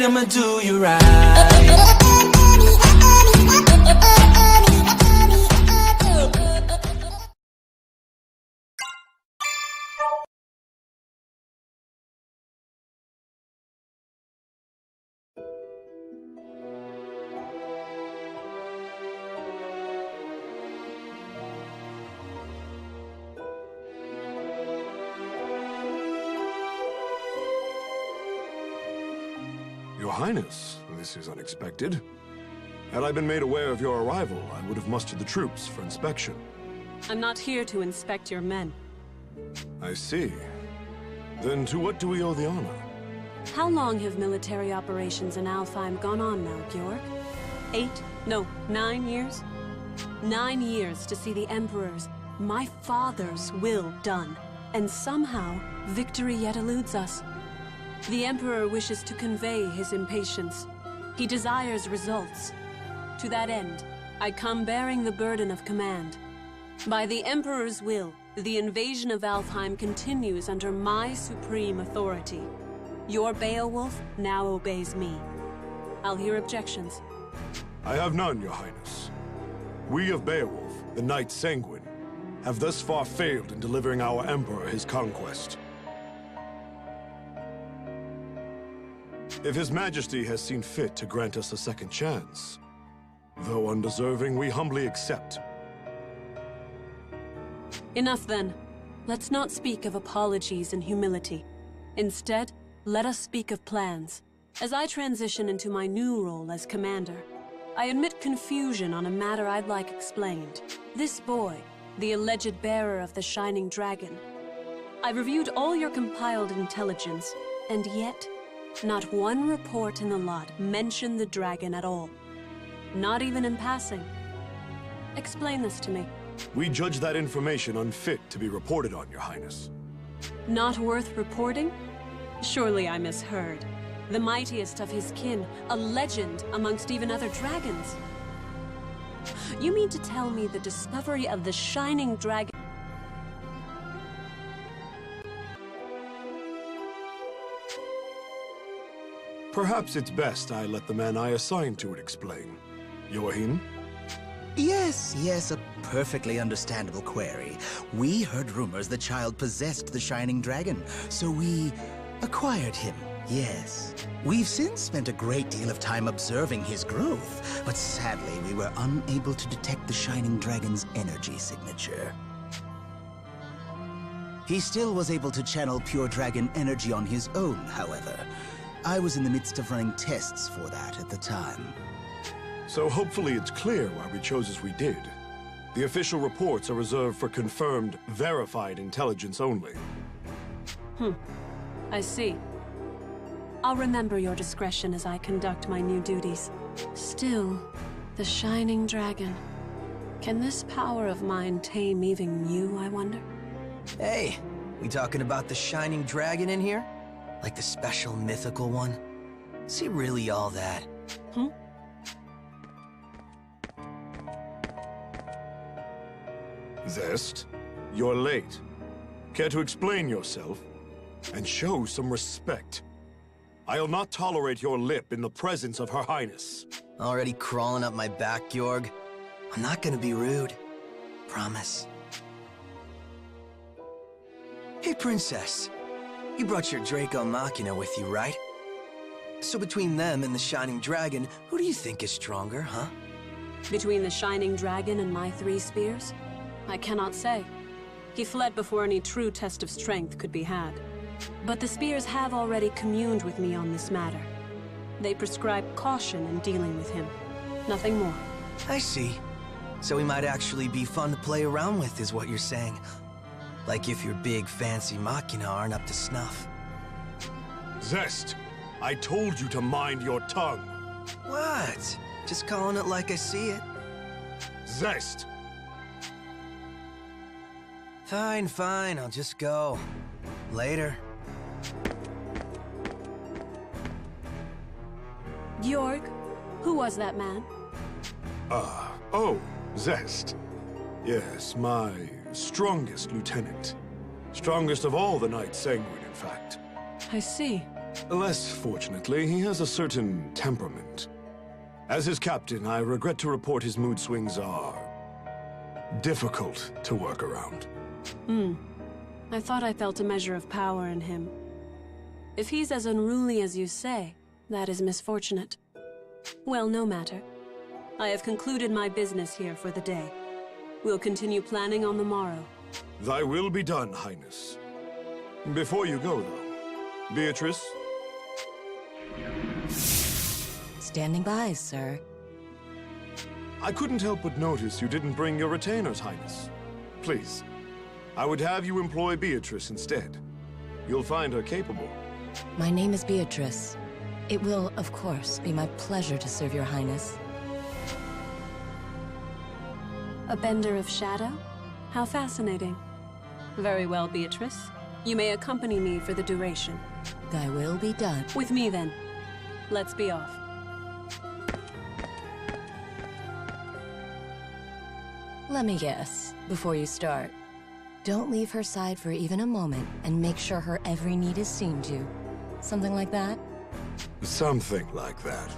I'ma do you right. Your Highness, this is unexpected. Had I been made aware of your arrival, I would have mustered the troops for inspection. I'm not here to inspect your men. I see. Then to what do we owe the honor? How long have military operations in Alfheim gone on now, Bjork? 8? No, 9 years? 9 years to see the Emperor's, my father's, will done. And somehow, victory yet eludes us. The Emperor wishes to convey his impatience. He desires results. To that end, I come bearing the burden of command. By the Emperor's will, the invasion of Alfheim continues under my supreme authority. Your Beowulf now obeys me. I'll hear objections. I have none, Your Highness. We of Beowulf, the Knight Sanguine, have thus far failed in delivering our Emperor his conquest. If His Majesty has seen fit to grant us a second chance, though undeserving, we humbly accept. Enough then. Let's not speak of apologies and humility. Instead, let us speak of plans. As I transition into my new role as commander, I admit confusion on a matter I'd like explained. This boy, the alleged bearer of the Shining Dragon. I've reviewed all your compiled intelligence, and yet, not one report in the lot mentioned the dragon at all. Not even in passing. Explain this to me. We judge that information unfit to be reported on, Your Highness. Not worth reporting? Surely I misheard. The mightiest of his kin, a legend amongst even other dragons. You mean to tell me the discovery of the Shining Dragon... Perhaps it's best I let the man I assigned to it explain. Joachim? Yes, a perfectly understandable query. We heard rumors the child possessed the Shining Dragon, so we acquired him, yes. We've since spent a great deal of time observing his growth, but sadly we were unable to detect the Shining Dragon's energy signature. He still was able to channel pure dragon energy on his own, however. I was in the midst of running tests for that at the time. So hopefully it's clear why we chose as we did. The official reports are reserved for confirmed, verified intelligence only. I see. I'll remember your discretion as I conduct my new duties. Still, the Shining Dragon. Can this power of mine tame even you, I wonder? Hey, we talking about the Shining Dragon in here? Like the special mythical one? Is he really all that? Zest, you're late. Care to explain yourself? And show some respect. I'll not tolerate your lip in the presence of Her Highness. Already crawling up my back, Georg? I'm not gonna be rude. Promise. Hey, Princess. You brought your Draco Machina with you, right? So between them and the Shining Dragon, who do you think is stronger, huh? Between the Shining Dragon and my 3 spears? I cannot say. He fled before any true test of strength could be had. But the spears have already communed with me on this matter. They prescribe caution in dealing with him. Nothing more. I see. So he might actually be fun to play around with, is what you're saying. Like if your big fancy Machina aren't up to snuff. Zest, I told you to mind your tongue. What? Just calling it like I see it. Zest! Fine, I'll just go. Later. Georg, who was that man? Oh, Zest. Yes, my strongest lieutenant. Strongest of all the Knights Sanguine, in fact. I see. Less fortunately, he has a certain temperament. As his captain, I regret to report his mood swings are difficult to work around. I thought I felt a measure of power in him. If he's as unruly as you say, that is misfortunate. Well, no matter. I have concluded my business here for the day. We'll continue planning on the morrow. Thy will be done, Highness. Before you go, though, Beatrice? Standing by, sir. I couldn't help but notice you didn't bring your retainers, Highness. Please, I would have you employ Beatrice instead. You'll find her capable. My name is Beatrice. It will, of course, be my pleasure to serve your highness. A bender of shadow? How fascinating. Very well, Beatrice. You may accompany me for the duration. Thy will be done. With me, then. Let's be off. Let me guess, before you start. Don't leave her side for even a moment, and make sure her every need is seen to. Something like that? Something like that.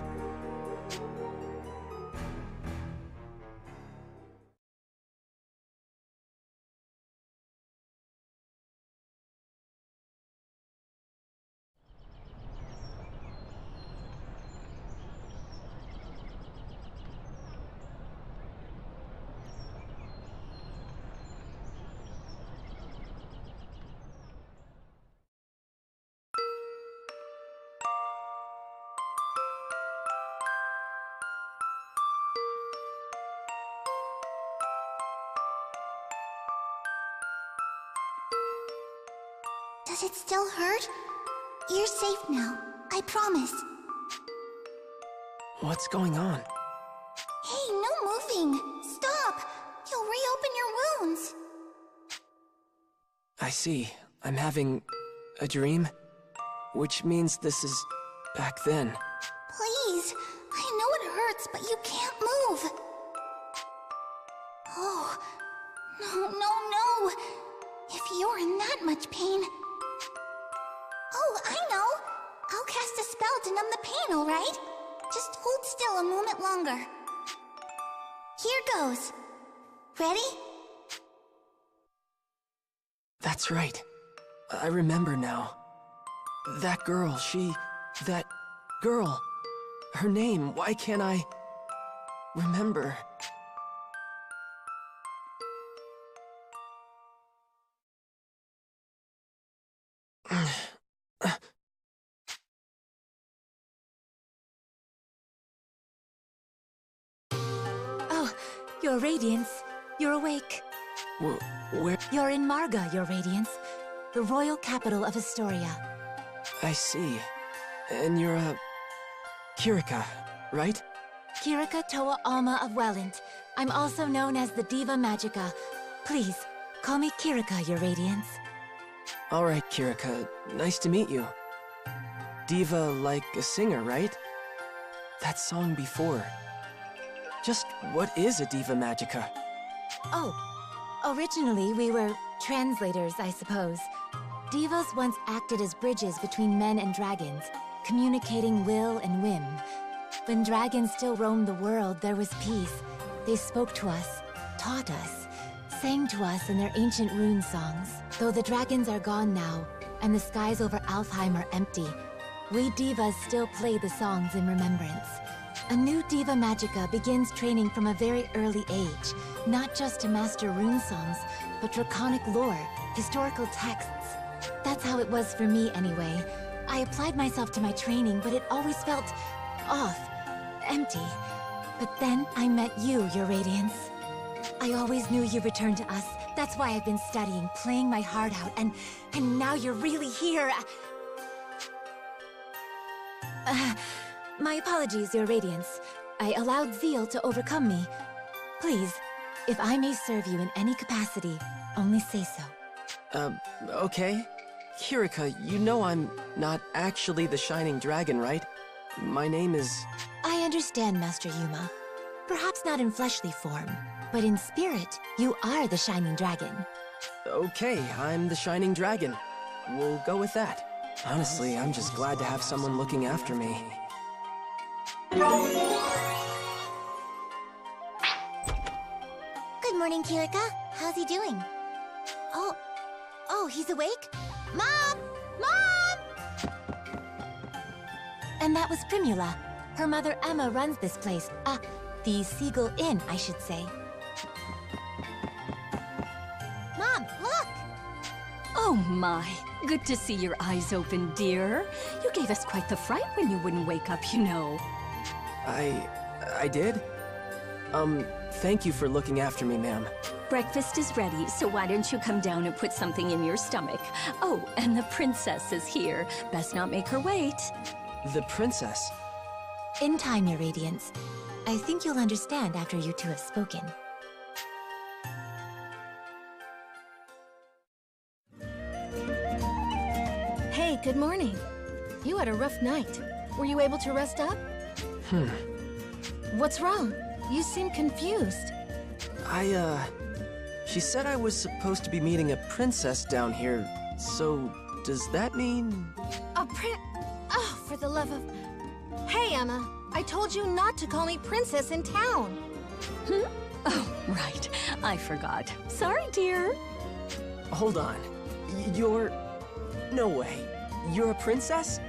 Does it still hurt? You're safe now. I promise. What's going on? Hey, no moving! Stop! You'll reopen your wounds! I see. I'm having a dream? Which means this is back then. Please! I know it hurts, but you can't move! Oh, no! If you're in that much pain... Oh, I know! I'll cast a spell to numb the pain, alright? Just hold still a moment longer. Here goes. Ready? That's right. I remember now. That girl, that girl. Her name, why can't I remember? Oh, Your Radiance. You're awake. Where? You're in Marga, Your Radiance. The royal capital of Astoria. I see. And you're Kirika, right? Kirika Toa Alma of Welland. I'm also known as the Diva Magica. Please, call me Kirika, Your Radiance. Alright, Kirika. Nice to meet you. Diva like a singer, right? That song before. Just what is a Diva Magica? Oh, originally we were translators, I suppose. Divas once acted as bridges between men and dragons, communicating will and whim. When dragons still roamed the world, there was peace. They spoke to us, taught us, sang to us in their ancient rune songs. Though the dragons are gone now, and the skies over Alfheim are empty, we divas still play the songs in remembrance. A new Diva Magica begins training from a very early age, not just to master rune songs, but draconic lore, historical texts. That's how it was for me anyway. I applied myself to my training, but it always felt off, empty. But then I met you, Your Radiance. I always knew you returned to us. That's why I've been studying, playing my heart out, and now you're really here. My apologies, Your Radiance. I allowed zeal to overcome me. Please, if I may serve you in any capacity, only say so. Okay. Kirika, you know I'm not actually the Shining Dragon, right? My name is... I understand, Master Yuma. Perhaps not in fleshly form, but in spirit, you are the Shining Dragon. Okay, I'm the Shining Dragon. We'll go with that. Honestly, I'm just glad to have someone looking after me. Good morning, Kirika. How's he doing? Oh, he's awake? Mom! Mom! And that was Primula. Her mother Emma runs this place. The Seagull Inn, I should say. Mom, look! Oh my, good to see your eyes open, dear. You gave us quite the fright when you wouldn't wake up, you know. I did? Thank you for looking after me, ma'am. Breakfast is ready, so why don't you come down and put something in your stomach? Oh, and the princess is here. Best not make her wait. The princess? In time, Your Radiance. I think you'll understand after you two have spoken. Hey, good morning. You had a rough night. Were you able to rest up? What's wrong? You seem confused. She said I was supposed to be meeting a princess down here, so does that mean... Oh, for the love of... Hey, Emma. I told you not to call me princess in town. Oh, right. I forgot. Sorry, dear. Hold on. You're... No way. You're a princess?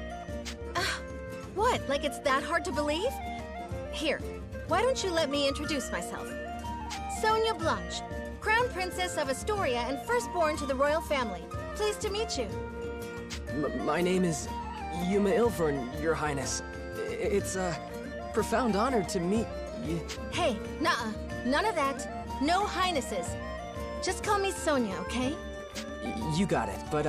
What, like it's that hard to believe? Here, why don't you let me introduce myself? Sonia Blanche, Crown Princess of Astoria and firstborn to the royal family. Pleased to meet you. My name is Yuma Ilvern, Your Highness. It's a profound honor to meet you. Hey, nuh-uh. None of that. No highnesses. Just call me Sonia, okay? You got it, but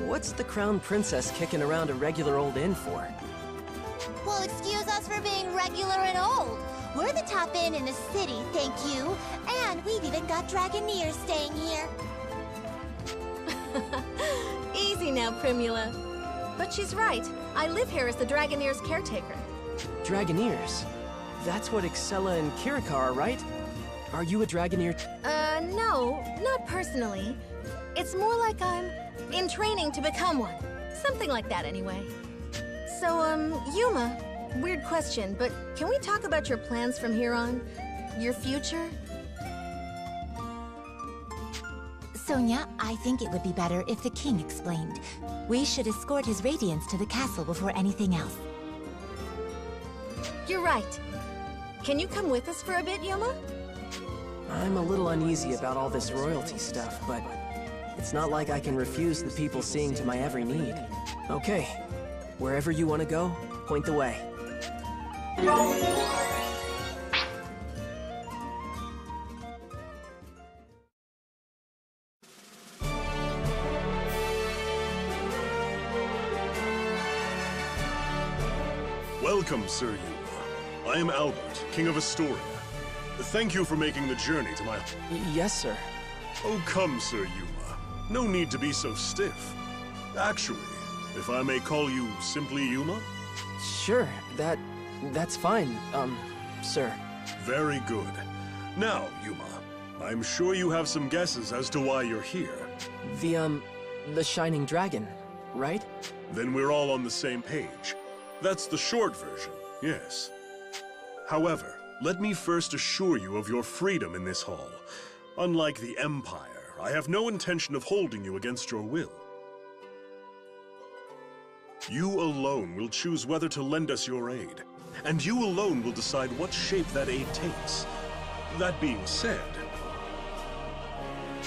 what's the Crown Princess kicking around a regular old inn for? Well, excuse us for being regular and old. We're the top inn in the city, thank you. And we've even got Dragoneers staying here. Easy now, Primula. But she's right. I live here as the Dragoneers' caretaker. Dragoneers? That's what Excella and Kirika are, right? Are you a Dragoneer? No, not personally. It's more like I'm in training to become one. Something like that, anyway. So, Yuma, weird question, but can we talk about your plans from here on? Your future? Sonia, I think it would be better if the king explained. We should escort his radiance to the castle before anything else. You're right. Can you come with us for a bit, Yuma? I'm a little uneasy about all this royalty stuff, but it's not like I can refuse the people seeing to my every need. Okay, wherever you want to go, point the way. Welcome, Sir Yuma. I am Albert, King of Astoria. Thank you for making the journey to my... Yes, sir. Oh, come, Sir Yuma. No need to be so stiff. Actually, if I may call you simply Yuma? Sure, that's fine, sir. Very good. Now, Yuma, I'm sure you have some guesses as to why you're here. The Shining Dragon, right? Then we're all on the same page. That's the short version, yes. However, let me first assure you of your freedom in this hall. Unlike the Empire, I have no intention of holding you against your will. You alone will choose whether to lend us your aid, and you alone will decide what shape that aid takes. That being said,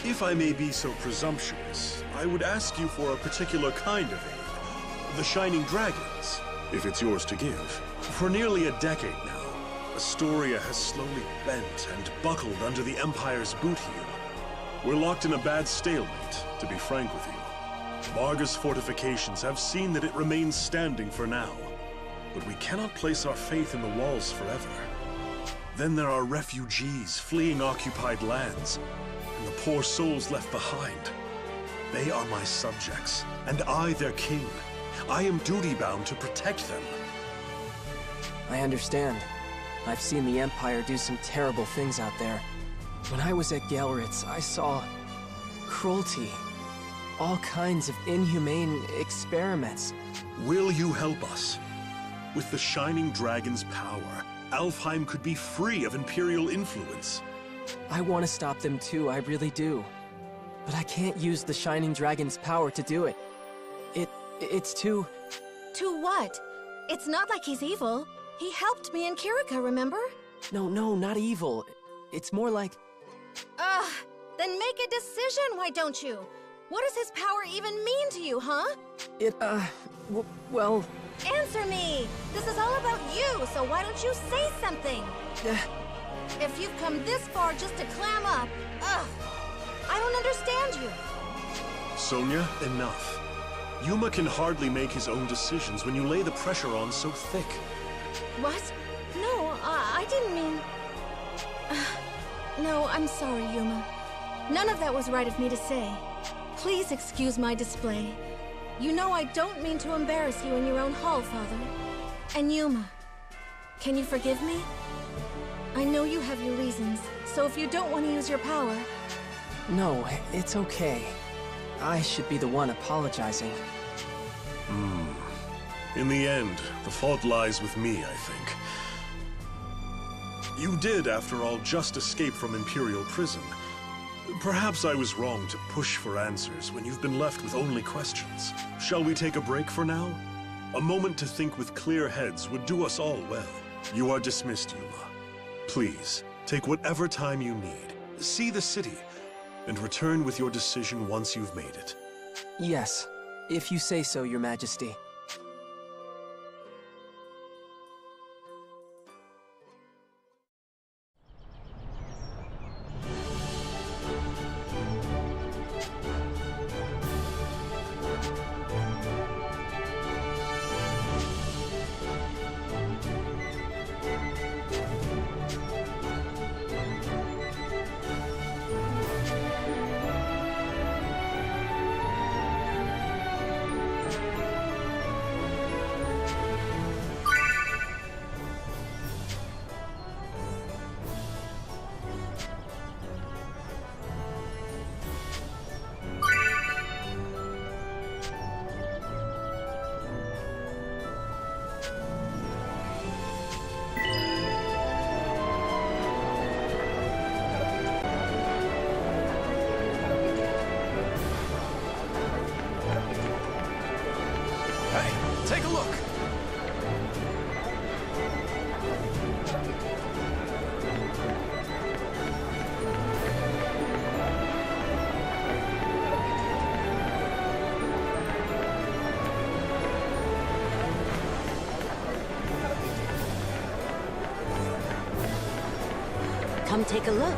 if I may be so presumptuous, I would ask you for a particular kind of aid. The Shining Dragons, if it's yours to give. For nearly a decade now, Astoria has slowly bent and buckled under the Empire's boot heel. We're locked in a bad stalemate, to be frank with you. Marga's fortifications have seen that it remains standing for now, but we cannot place our faith in the walls forever. Then there are refugees fleeing occupied lands, and the poor souls left behind. They are my subjects, and I their king. I am duty-bound to protect them. I understand. I've seen the Empire do some terrible things out there. When I was at Gelritz, I saw cruelty. all kinds of inhumane experiments. Will you help us? With the Shining Dragon's power, Alfheim could be free of Imperial influence. I want to stop them too, I really do. But I can't use the Shining Dragon's power to do it. It's too... To what? It's not like he's evil. He helped me and Kirika, remember? No, not evil. It's more like... Ugh, then make a decision, why don't you? What does his power even mean to you, huh? Well... Answer me! This is all about you, so why don't you say something? If you've come this far just to clam up, ugh, I don't understand you. Sonia, enough. Yuma can hardly make his own decisions when you lay the pressure on so thick. What? No, I didn't mean... No, I'm sorry, Yuma. None of that was right of me to say. Please excuse my display. You know I don't mean to embarrass you in your own hall, Father. And Yuma, can you forgive me? I know you have your reasons, so if you don't want to use your power... No, it's okay. I should be the one apologizing. In the end, the fault lies with me, I think. You did, after all, just escape from Imperial prison. Perhaps I was wrong to push for answers when you've been left with only questions. Shall we take a break for now? A moment to think with clear heads would do us all well. You are dismissed, Yuma. Please, take whatever time you need. See the city, and return with your decision once you've made it. Yes, if you say so, Your Majesty. Take a look. Come take a look.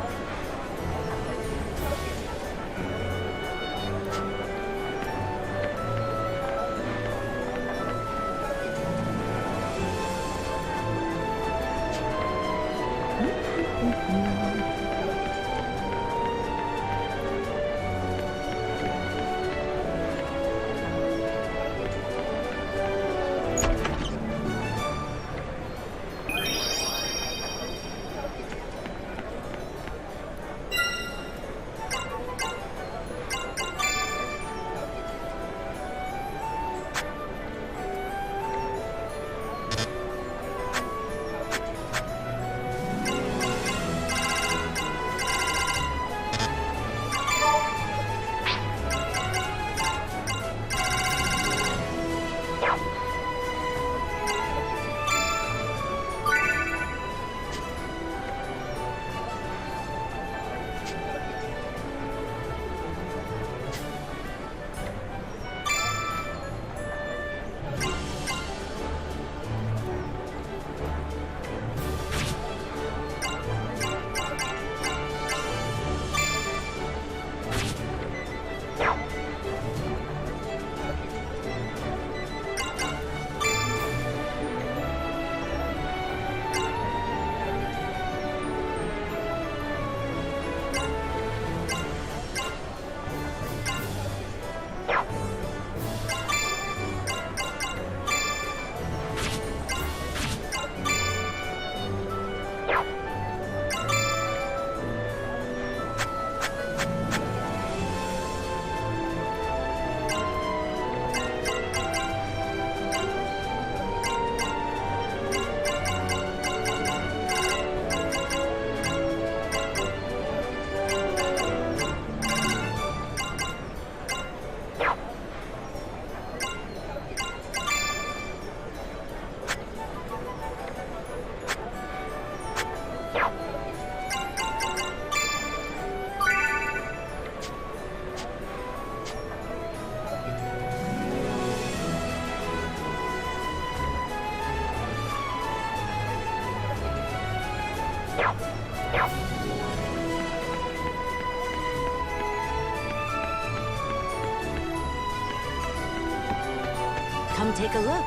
and take a look.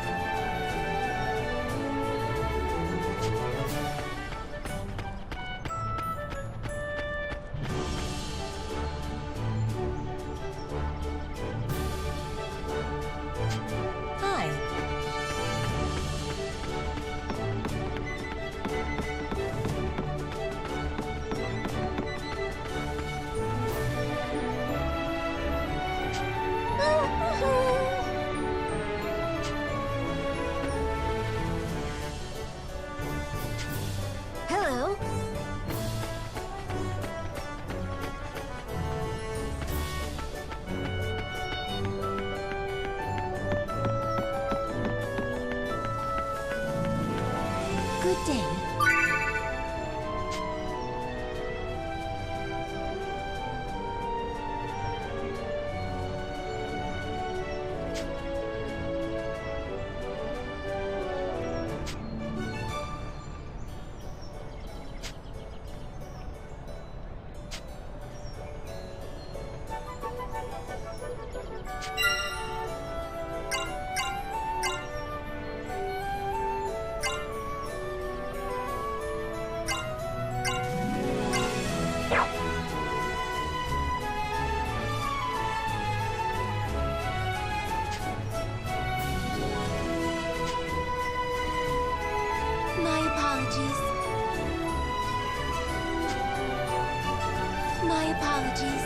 Hi. Hello. Good day. My apologies. My apologies.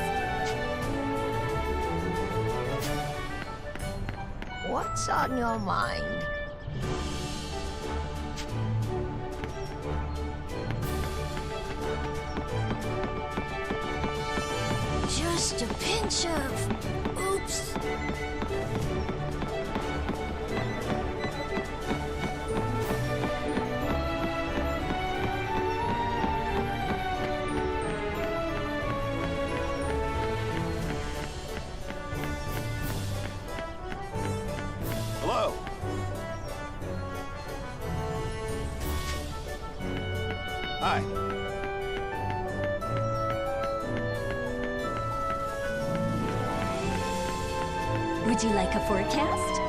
What's on your mind? Just a pinch of... Oops. Hello. Hi. Would you like a forecast?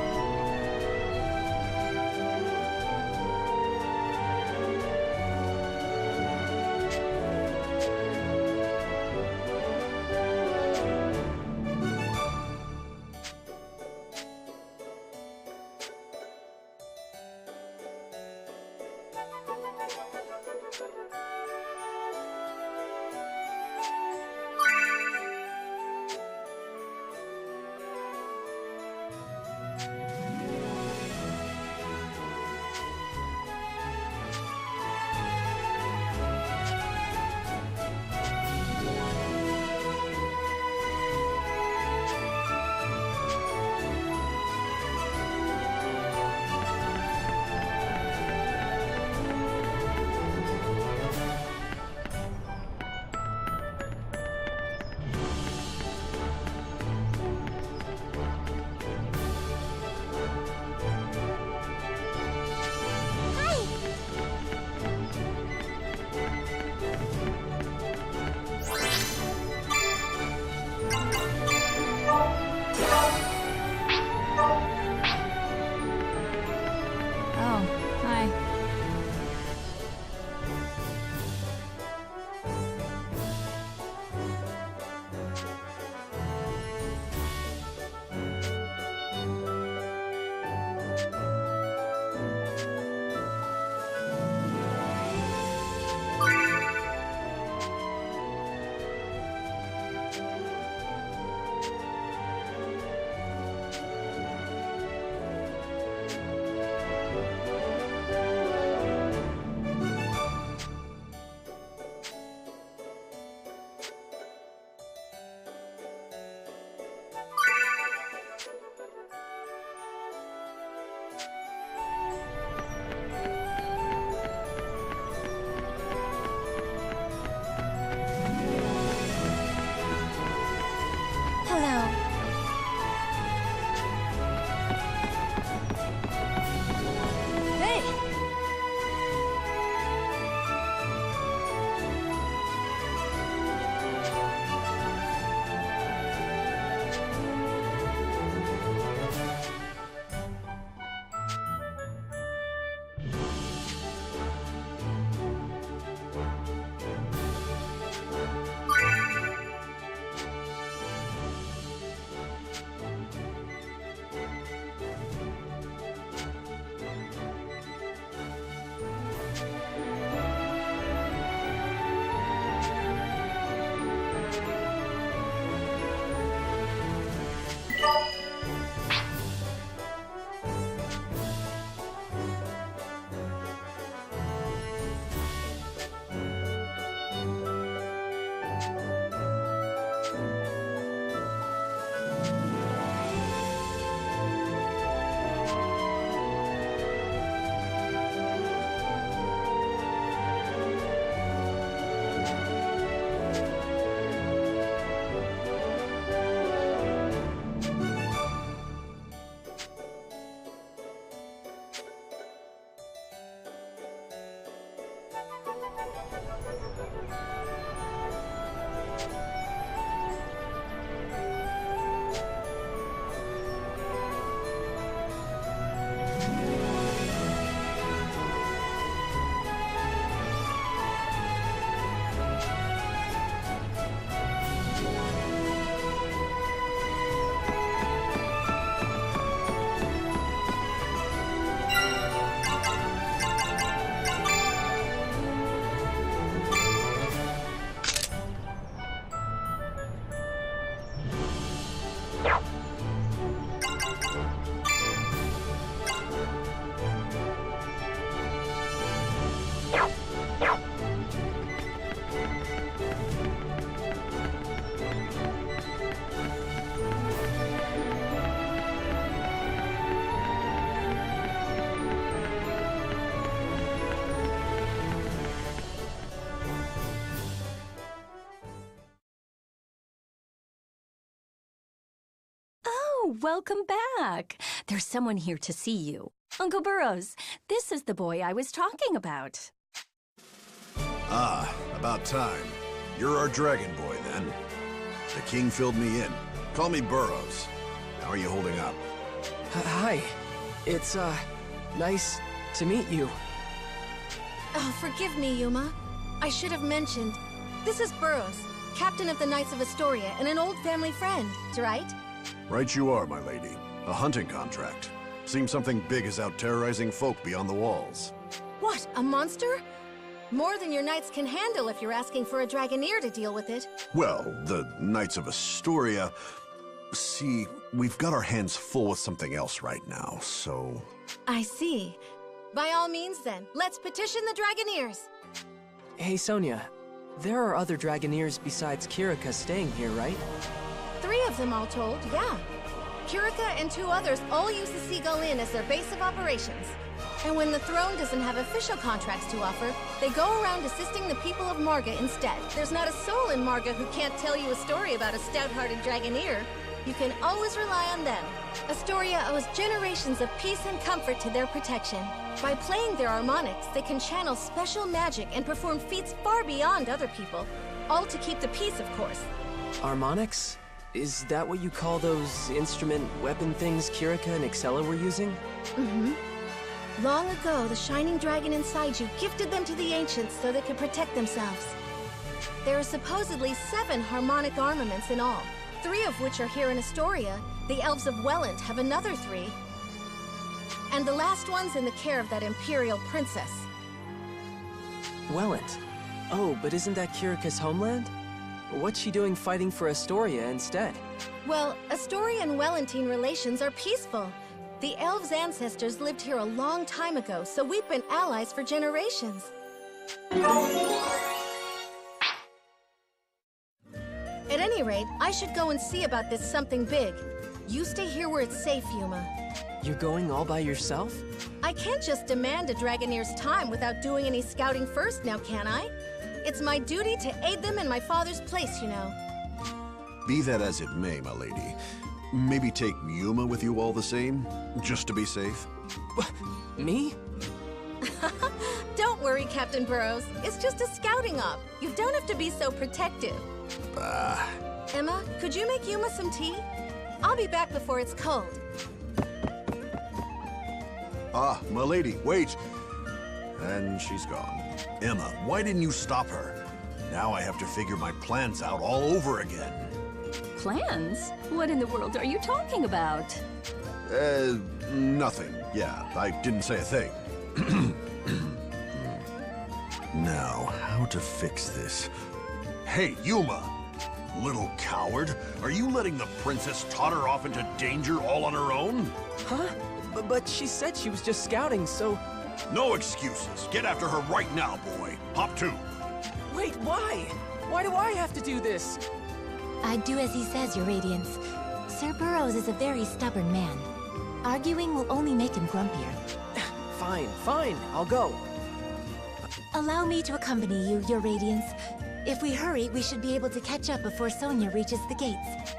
Oh, welcome back. There's someone here to see you. Uncle Burrows, this is the boy I was talking about. Ah, about time. You're our dragon boy, then. The king filled me in. Call me Burrows. How are you holding up? Hi. It's, nice to meet you. Oh, forgive me, Yuma. I should have mentioned. This is Burrows, captain of the Knights of Astoria and an old family friend, right? Right you are, my lady. A hunting contract. Seems something big is out terrorizing folk beyond the walls. What, a monster? More than your knights can handle if you're asking for a Dragoneer to deal with it. Well, the Knights of Astoria... See, we've got our hands full with something else right now, so... I see. By all means, then, let's petition the Dragoneers. Hey, Sonia. There are other Dragoneers besides Kirika staying here, right? 3 of them all told, yeah. Kirika and 2 others all use the Seagull Inn as their base of operations. And when the throne doesn't have official contracts to offer, they go around assisting the people of Marga instead. There's not a soul in Marga who can't tell you a story about a stout-hearted Dragoneer. You can always rely on them. Astoria owes generations of peace and comfort to their protection. By playing their harmonics, they can channel special magic and perform feats far beyond other people. All to keep the peace, of course. Harmonics? Is that what you call those instrument weapon things Kirika and Excella were using? Mm-hmm. Long ago, the shining dragon inside you gifted them to the ancients so they could protect themselves. There are supposedly 7 harmonic armaments in all, 3 of which are here in Astoria. The elves of Welland have another 3. And the last one's in the care of that imperial princess. Welland? Oh, but isn't that Kirika's homeland? What's she doing fighting for Astoria instead? Well, Astoria and Wellentine relations are peaceful. The elves' ancestors lived here a long time ago, so we've been allies for generations. At any rate, I should go and see about this something big. You stay here where it's safe, Yuma. You're going all by yourself? I can't just demand a Dragoneer's time without doing any scouting first now, can I? It's my duty to aid them in my father's place, you know. Be that as it may, my lady. Maybe take Yuma with you all the same, just to be safe. Me? Don't worry, Captain Burrows. It's just a scouting op. You don't have to be so protective. Emma, could you make Yuma some tea? I'll be back before it's cold. Ah, my lady, wait! And she's gone. Emma, why didn't you stop her? Now I have to figure my plans out all over again. Plans? What in the world are you talking about? Nothing. Yeah, I didn't say a thing. Now, how to fix this? Hey, Yuma! Little coward, are you letting the princess totter off into danger all on her own? Huh? But she said she was just scouting, so... No excuses. Get after her right now, boy. Hop to. Wait, why? Why do I have to do this? I'd do as he says, Your Radiance. Sir Burrows is a very stubborn man. Arguing will only make him grumpier. Fine, I'll go. Allow me to accompany you, Your Radiance. If we hurry, we should be able to catch up before Sonia reaches the gates.